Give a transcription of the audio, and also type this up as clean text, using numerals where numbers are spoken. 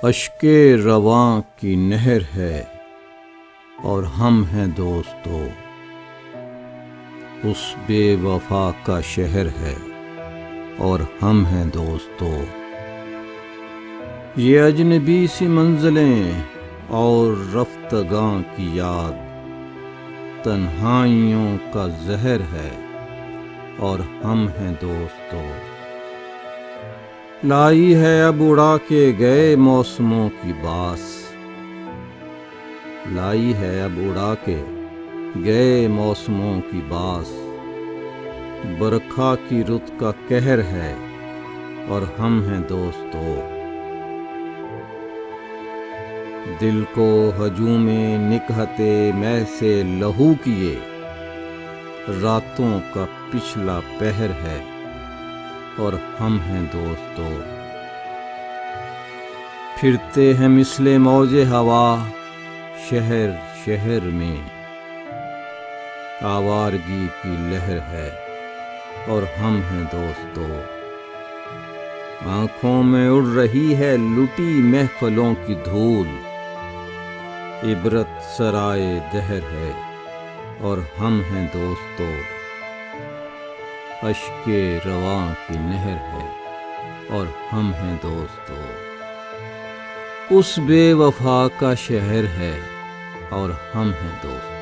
اشک رواں کی نہر ہے اور ہم ہیں دوستو، اس بے وفا کا شہر ہے اور ہم ہیں دوستو۔ یہ اجنبی سی منزلیں اور رفتگاں کی یاد تنہائیوں کا زہر ہے اور ہم ہیں دوستو۔ لائی ہے اب اڑا کے گئے موسموں کی باس، لائی ہے اب اڑا کے گئے موسموں کی باس۔ برکھا کی رت کا قہر ہے اور ہم ہیں دوستو۔ دل کو ہجوم نکہت مے سے لہو کیے راتوں کا پچھلا پہر ہے اور ہم ہیں دوستو۔ پھرتے ہیں مثل موج ہوا شہر شہر میں، آوارگی کی لہر ہے اور ہم ہیں دوستو۔ آنکھوں میں اڑ رہی ہے لٹی محفلوں کی دھول، عبرت سرائے دہر ہے اور ہم ہیں دوستو۔ اشک رواں کی نہر ہے اور ہم ہیں دوستو، اس بے وفا کا شہر ہے اور ہم ہیں دوستو۔